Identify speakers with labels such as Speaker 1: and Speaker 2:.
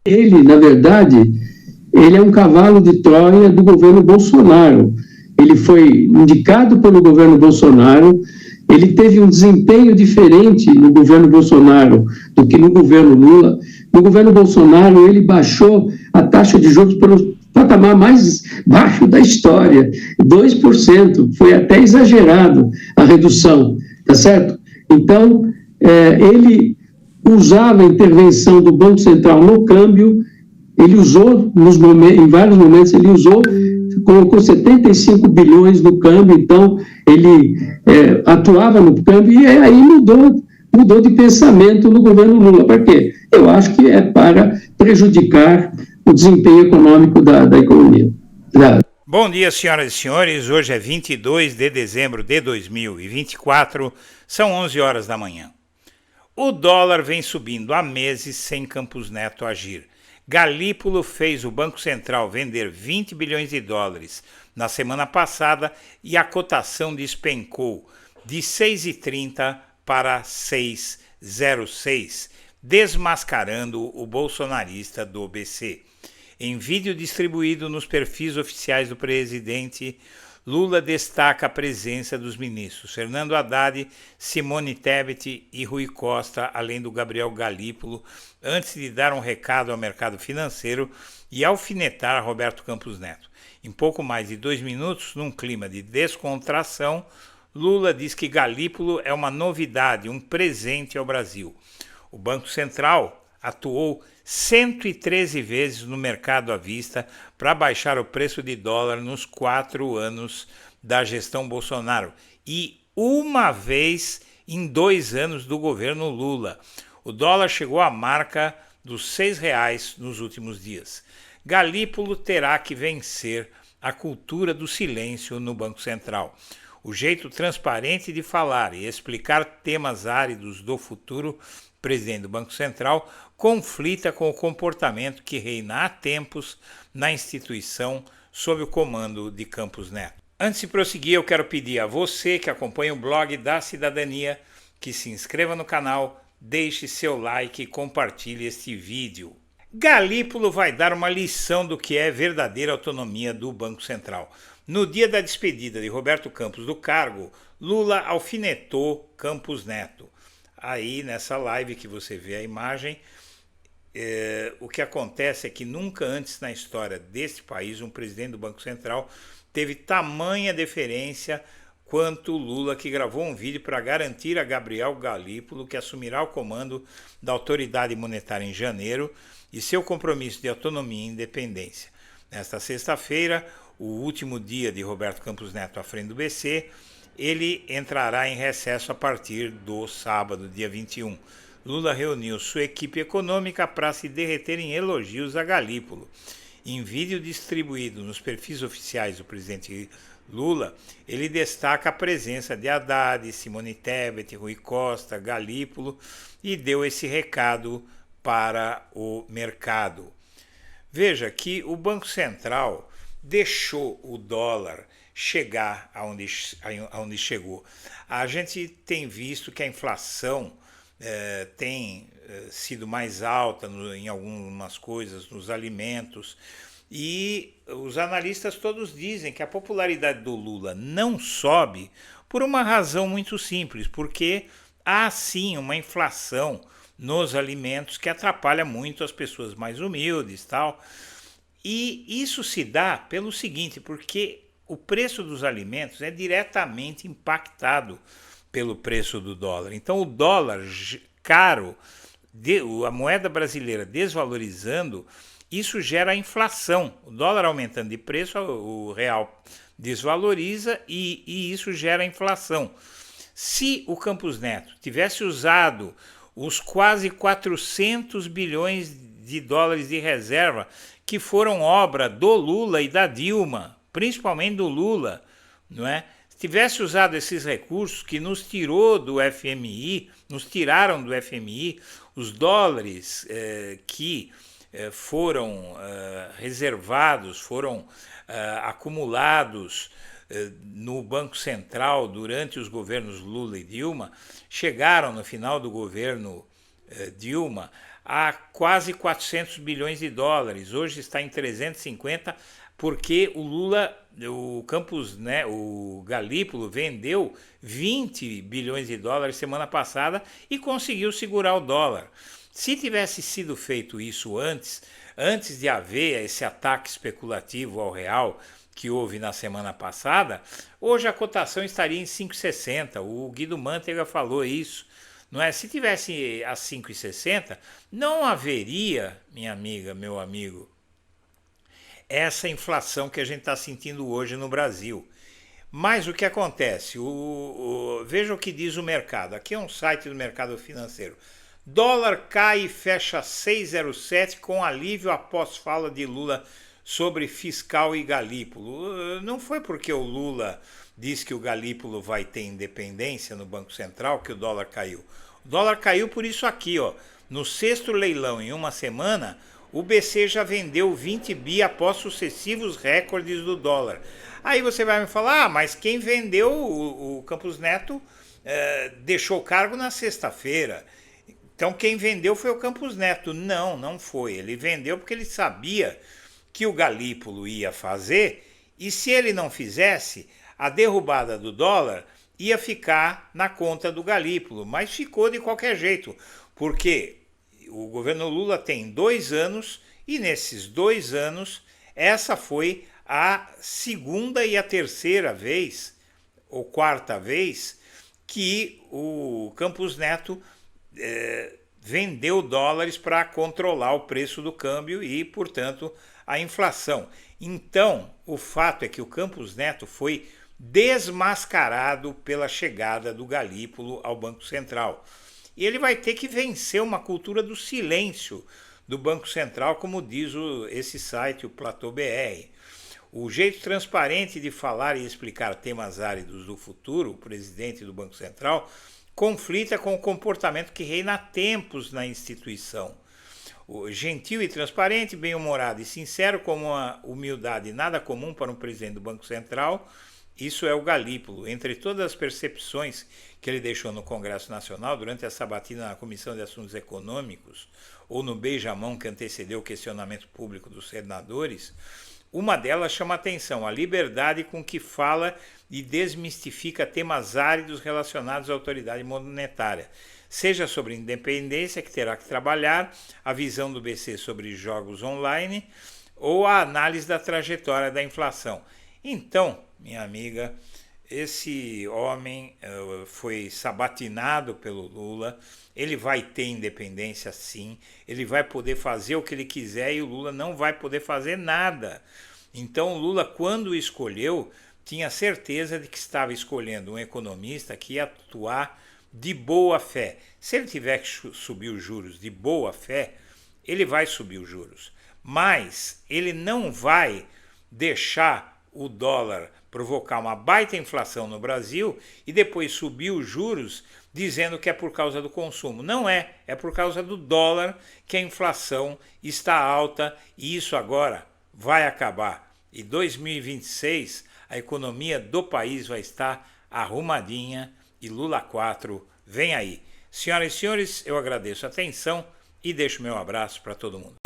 Speaker 1: Ele, na verdade, ele é um cavalo de Troia do governo Bolsonaro. Ele foi indicado pelo governo Bolsonaro, ele teve um desempenho diferente no governo Bolsonaro do que no governo Lula. No governo Bolsonaro, ele baixou a taxa de juros para o patamar mais baixo da história, 2%. Foi até exagerado a redução, tá certo? Então, ele usava a intervenção do Banco Central no câmbio, ele usou, em vários momentos, ele usou, colocou 75 bilhões no câmbio, então ele atuava no câmbio e aí mudou de pensamento no governo Lula. Para quê? Eu acho que é para prejudicar o desempenho econômico da economia.
Speaker 2: Bom dia, senhoras e senhores. Hoje é 22 de dezembro de 2024, são 11 horas da manhã. O dólar vem subindo há meses sem Campos Neto agir. Galípolo fez o Banco Central vender 20 bilhões de dólares na semana passada e a cotação despencou de 6,30 para 6,06, desmascarando o bolsonarista do BC. Em vídeo distribuído nos perfis oficiais do presidente, Lula destaca a presença dos ministros Fernando Haddad, Simone Tebet e Rui Costa, além do Gabriel Galípolo, antes de dar um recado ao mercado financeiro e alfinetar Roberto Campos Neto. Em pouco mais de 2 minutos, num clima de descontração, Lula diz que Galípolo é uma novidade, um presente ao Brasil. O Banco Central atuou 113 vezes no mercado à vista para baixar o preço de dólar nos 4 anos da gestão Bolsonaro e uma vez em 2 anos do governo Lula. O dólar chegou à marca dos R$6 nos últimos dias. Galípolo terá que vencer a cultura do silêncio no Banco Central. O jeito transparente de falar e explicar temas áridos do futuro presidente do Banco Central conflita com o comportamento que reina há tempos na instituição sob o comando de Campos Neto. Antes de prosseguir, eu quero pedir a você que acompanha o blog da Cidadania que se inscreva no canal, deixe seu like e compartilhe este vídeo. Galípolo vai dar uma lição do que é verdadeira autonomia do Banco Central. No dia da despedida de Roberto Campos do cargo, Lula alfinetou Campos Neto. Aí, nessa live que você vê a imagem, o que acontece é que nunca antes na história deste país um presidente do Banco Central teve tamanha deferência quanto Lula, que gravou um vídeo para garantir a Gabriel Galípolo que assumirá o comando da autoridade monetária em janeiro e seu compromisso de autonomia e independência. Nesta sexta-feira, o último dia de Roberto Campos Neto à frente do BC, ele entrará em recesso a partir do sábado, dia 21. Lula reuniu sua equipe econômica para se derreter em elogios a Galípolo. Em vídeo distribuído nos perfis oficiais do presidente Lula, ele destaca a presença de Haddad, Simone Tebet, Rui Costa, Galípolo e deu esse recado para o mercado. Veja que o Banco Central deixou o dólar chegar aonde chegou. A gente tem visto que a inflação tem sido mais alta em algumas coisas, nos alimentos, e os analistas todos dizem que a popularidade do Lula não sobe por uma razão muito simples, porque há sim uma inflação nos alimentos que atrapalha muito as pessoas mais humildes, tal. E isso se dá pelo seguinte, porque o preço dos alimentos é diretamente impactado pelo preço do dólar. Então o dólar caro, a moeda brasileira desvalorizando, isso gera inflação. O dólar aumentando de preço, o real desvaloriza e isso gera inflação. Se o Campos Neto tivesse usado os quase 400 bilhões de dólares de reserva que foram obra do Lula e da Dilma, principalmente do Lula, não é? Se tivesse usado esses recursos que nos tiraram do FMI, os dólares que foram reservados, foram acumulados no Banco Central durante os governos Lula e Dilma, chegaram no final do governo Dilma a quase 400 bilhões de dólares. Hoje está em 350, porque o Lula, o Campos, né, o Galípolo vendeu 20 bilhões de dólares semana passada e conseguiu segurar o dólar. Se tivesse sido feito isso antes de haver esse ataque especulativo ao real que houve na semana passada, hoje a cotação estaria em 5,60. O Guido Mantega falou isso. Não é? Se tivesse a 5,60, não haveria, minha amiga, meu amigo, essa inflação que a gente está sentindo hoje no Brasil. Mas o que acontece? Veja o que diz o mercado. Aqui é um site do mercado financeiro. Dólar cai e fecha 6,07 com alívio após fala de Lula sobre fiscal e Galípolo. Não foi porque o Lula disse que o Galípolo vai ter independência no Banco Central que o dólar caiu. O dólar caiu por isso aqui, ó. No sexto leilão em uma semana, o BC já vendeu 20 bi após sucessivos recordes do dólar. Aí você vai me falar, mas quem vendeu, o Campos Neto deixou o cargo na sexta-feira. Então quem vendeu foi o Campos Neto. Não, não foi. Ele vendeu porque ele sabia que o Galípolo ia fazer, e se ele não fizesse, a derrubada do dólar ia ficar na conta do Galípolo, mas ficou de qualquer jeito, porque o governo Lula tem 2 anos, e nesses 2 anos, essa foi a segunda e a terceira vez, ou quarta vez, que o Campos Neto vendeu dólares para controlar o preço do câmbio e, portanto, a inflação. Então, o fato é que o Campos Neto foi desmascarado pela chegada do Galípolo ao Banco Central. E ele vai ter que vencer uma cultura do silêncio do Banco Central, como diz esse site, o Platô BR. O jeito transparente de falar e explicar temas áridos do futuro, o presidente do Banco Central, conflita com o comportamento que reina há tempos na instituição. Gentil e transparente, bem-humorado e sincero, com uma humildade nada comum para um presidente do Banco Central, isso é o Galípolo. Entre todas as percepções que ele deixou no Congresso Nacional durante a sabatina na Comissão de Assuntos Econômicos, ou no beijamão que antecedeu o questionamento público dos senadores, uma delas chama atenção: a liberdade com que fala e desmistifica temas áridos relacionados à autoridade monetária, seja sobre independência, que terá que trabalhar, a visão do BC sobre jogos online ou a análise da trajetória da inflação. Então, minha amiga, esse homem foi sabatinado pelo Lula, ele vai ter independência sim, ele vai poder fazer o que ele quiser e o Lula não vai poder fazer nada. Então o Lula, quando o escolheu, tinha certeza de que estava escolhendo um economista que ia atuar de boa fé. Se ele tiver que subir os juros de boa fé, ele vai subir os juros. Mas ele não vai deixar o dólar provocar uma baita inflação no Brasil e depois subir os juros dizendo que é por causa do consumo. Não é, é por causa do dólar que a inflação está alta e isso agora vai acabar. E 2026 a economia do país vai estar arrumadinha e Lula 4 vem aí. Senhoras e senhores, eu agradeço a atenção e deixo meu abraço para todo mundo.